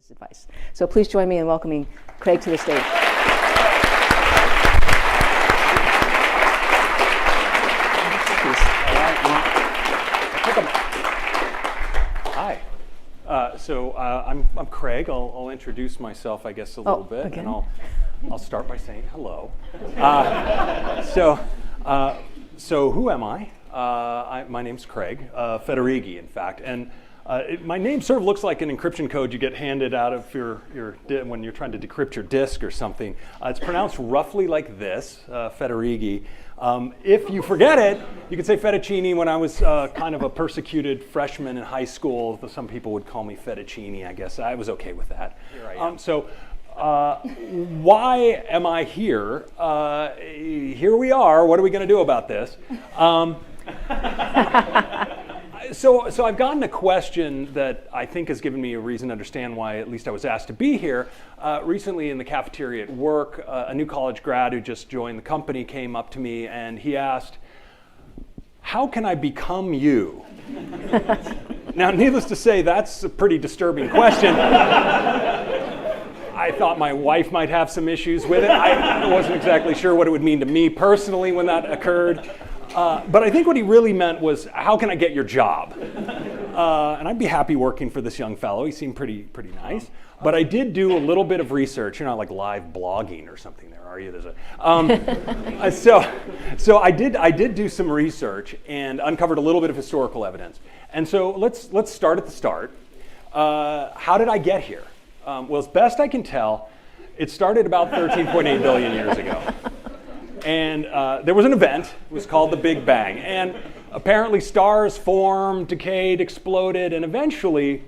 his advice. So please join me in welcoming Craig to the stage. Hi. I'm Craig. I'll introduce myself, I guess, a little bit, again? and I'll start by saying hello. So who am I? My name's Craig Federighi, in fact, and my name sort of looks like an encryption code you get handed out of when you're trying to decrypt your disk or something. It's pronounced roughly like this, Federighi. If you forget it, you could say fettuccine. When I was kind of a persecuted freshman in high school, some people would call me fettuccine. I guess I was okay with that. Here I am. Why am I here? Here we are. What are we going to do about this? So I've gotten a question that I think has given me a reason to understand why at least I was asked to be here. Recently in the cafeteria at work, a new college grad who just joined the company came up to me and he asked, "How can I become you?" Now, needless to say, that's a pretty disturbing question. I thought my wife might have some issues with it. I wasn't exactly sure what it would mean to me personally when that occurred. But I think what he really meant was, how can I get your job? And I'd be happy working for this young fellow. He seemed pretty nice. But I did do a little bit of research. You're not like live blogging or something there, are you? So I did do some research and uncovered a little bit of historical evidence. And so let's start at the start. How did I get here? Well, as best I can tell, it started about 13.8 billion years ago. And there was an event. It was called the Big Bang. And apparently stars formed, decayed, exploded, and eventually,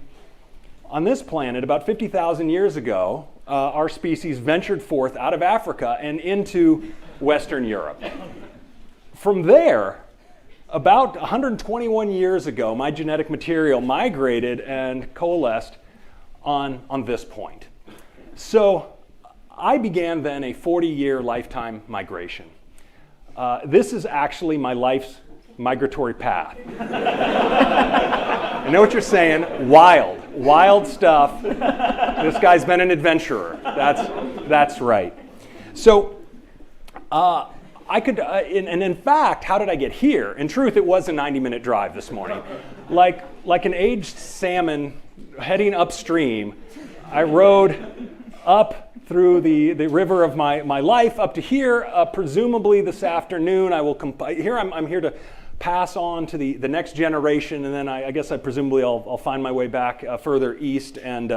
on this planet, about 50,000 years ago, our species ventured forth out of Africa and into Western Europe. From there, about 121 years ago, my genetic material migrated and coalesced on this point. So I began then a 40-year lifetime migration. This is actually my life's migratory path. I know what you're saying, wild stuff. This guy's been an adventurer, that's right. So I could, and in fact, how did I get here? In truth, it was a 90-minute drive this morning. Like an aged salmon heading upstream, I rode up through the river of my life up to here. Presumably this afternoon, I will I'm here to pass on to the next generation, and then I guess presumably I'll find my way back further east, and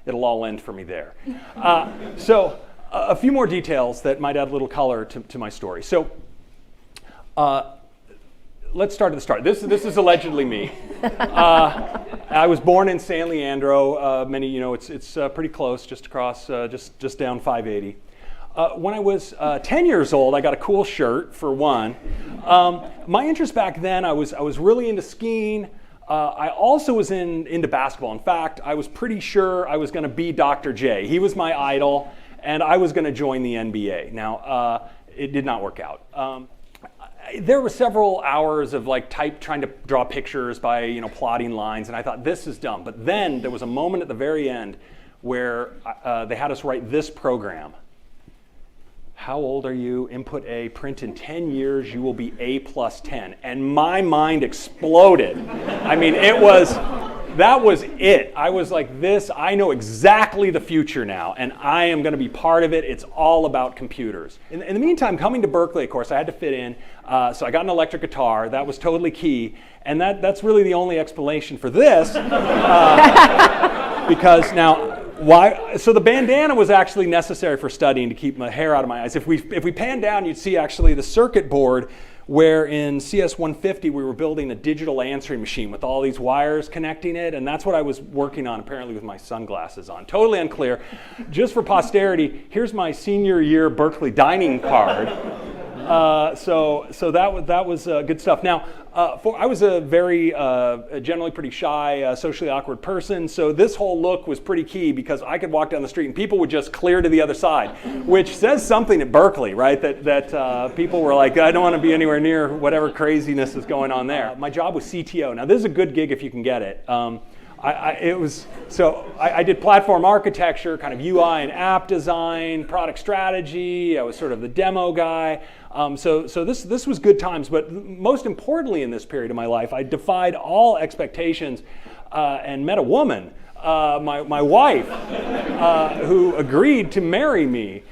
it'll all end for me there. So a few more details that might add a little color to my story. So let's start at the start. This is allegedly me. I was born in San Leandro. It's pretty close, just across, just down 580. When I was 10 years old, I got a cool shirt for one. My interest back then, I was really into skiing. I also was into basketball. In fact, I was pretty sure I was going to be Dr. J. He was my idol, and I was going to join the NBA. Now, it did not work out. There were several hours of trying to draw pictures by plotting lines, and I thought, this is dumb. But then there was a moment at the very end where they had us write this program. How old are you? Input A, print in 10 years, you will be A plus 10. And my mind exploded. I mean, that was it. I was like, I know exactly the future now, and I am going to be part of it. It's all about computers. In the meantime, coming to Berkeley, of course, I had to fit in. So I got an electric guitar. That was totally key. And that's really the only explanation for this. Because now, why? So the bandana was actually necessary for studying to keep my hair out of my eyes. If we pan down, you'd see actually the circuit board where in CS150 we were building a digital answering machine with all these wires connecting it, and that's what I was working on apparently with my sunglasses on. Totally unclear. Just for posterity, here's my senior year Berkeley dining card. So that was good stuff. Now, I was a very generally pretty shy, socially awkward person. So this whole look was pretty key because I could walk down the street and people would just clear to the other side, which says something at Berkeley, right? That people were like, I don't want to be anywhere near whatever craziness is going on there. My job was CTO. Now this is a good gig if you can get it. I did platform architecture, kind of UI and app design, product strategy. I was sort of the demo guy. So this was good times. But most importantly in this period of my life, I defied all expectations and met a woman, my wife, who agreed to marry me.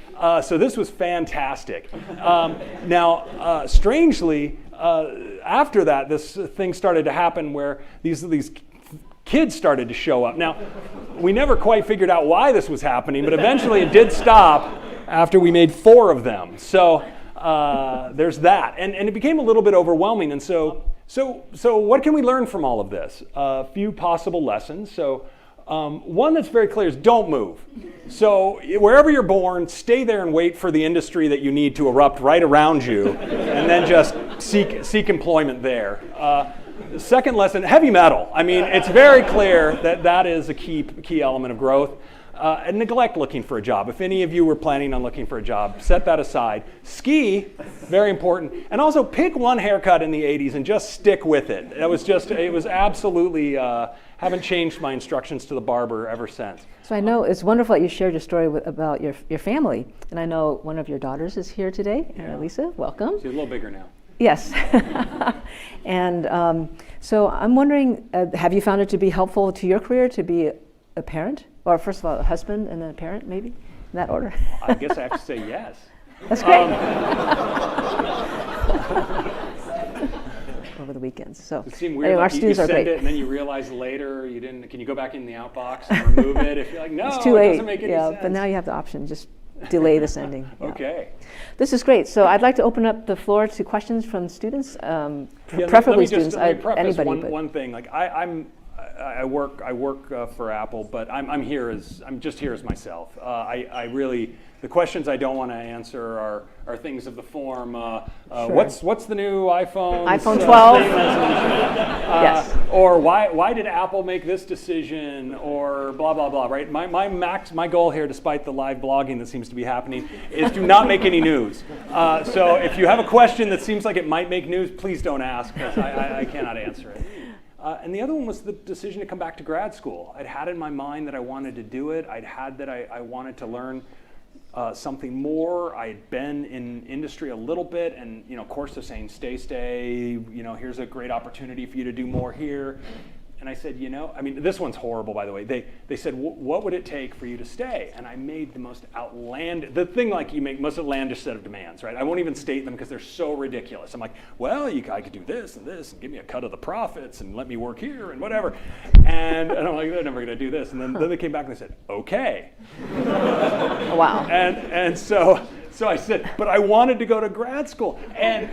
So this was fantastic. Now, strangely, after that, this thing started to happen where these kids started to show up. Now, we never quite figured out why this was happening, but eventually it did stop after we made 4 of them. So there's that. And it became a little bit overwhelming. And so what can we learn from all of this? A few possible lessons. So one that's very clear is don't move. So wherever you're born, stay there and wait for the industry that you need to erupt right around you, and then just seek employment there. Second lesson, heavy metal. I mean, it's very clear that is a key element of growth. And neglect looking for a job. If any of you were planning on looking for a job, set that aside. Ski, very important. And also pick one haircut in the 80s and just stick with it. It was absolutely, haven't changed my instructions to the barber ever since. So I know it's wonderful that you shared your story about your family. And I know one of your daughters is here today, Lisa, welcome. She's a little bigger now. Yes. And so I'm wondering, have you found it to be helpful to your career to be a parent? Or first of all, a husband and then a parent, maybe, in that order? I guess I have to say yes. That's great. Over the weekends. So it seemed weird. anyway, our Like you students are send great. it and then you realize later you didn't. Can you go back in the outbox and remove it? If you're like, no, It's too late. it doesn't make any sense. But now you have the option. Just delay the sending. Yeah. Okay. This is great. So I'd like to open up the floor to questions from students, preferably students. Let me preface anybody. one thing. Like I work for Apple, but I'm just here as myself. I really, the questions I don't want to answer are things of the form, Sure. what's the new iPhone? iPhone 12. Yes. Or why did Apple make this decision? Or blah blah blah. Right. My goal here, despite the live blogging that seems to be happening, is to not make any news. So if you have a question that seems like it might make news, please don't ask, because I cannot answer it. And the other one was the decision to come back to grad school. I'd had in my mind that I wanted to do it. I'd had that I wanted to learn something more. I had been in industry a little bit, and of course they're saying stay. Here's a great opportunity for you to do more here. And I said, this one's horrible, by the way. They said, what would it take for you to stay? And I made the most outlandish, the thing like you make most outlandish set of demands, right? I won't even state them because they're so ridiculous. I'm like, well, I could do this and give me a cut of the profits and let me work here and whatever. And I'm like, they're never going to do this. And then they came back and they said, okay. Wow. And so I said, but I wanted to go to grad school. And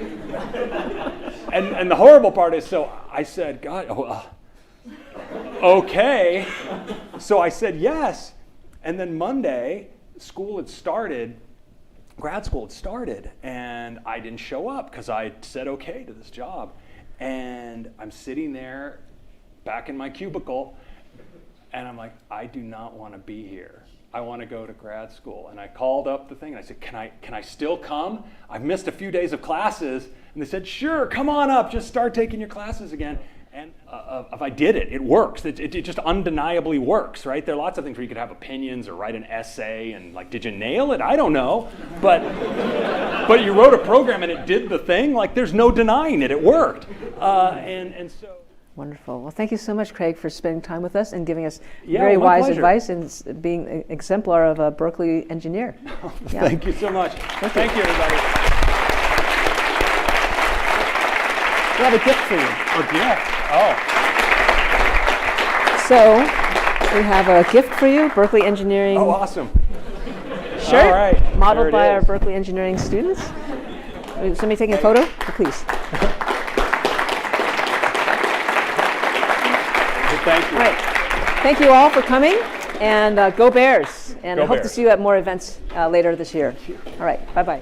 the horrible part is, so I said, God, okay. So I said yes. And then Monday, grad school had started, and I didn't show up because I said okay to this job. And I'm sitting there back in my cubicle, and I'm like, I do not want to be here. I want to go to grad school. And I called up the thing, and I said, can I still come? I've missed a few days of classes. And they said, sure, come on up, just start taking your classes again. And if I did it, it works. It just undeniably works, right? There are lots of things where you could have opinions or write an essay and like, did you nail it? I don't know. But you wrote a program and it did the thing. Like, there's no denying it. It worked. And so. Wonderful. Well, thank you so much, Craig, for spending time with us and giving us Yeah, very my wise pleasure. advice and being an exemplar of a Berkeley engineer. Yeah. Thank you so much. Thank you, everybody. We have a gift for you. A gift. Oh. So we have a gift for you, Berkeley Engineering Oh, awesome. shirt, All right. modeled There it by our is. Berkeley Engineering students. Somebody taking a photo? Oh, please. Thank you. All right. Thank you all for coming, and go Bears. And Go I hope to Bears. see you at more events later this year. All right. Bye-bye.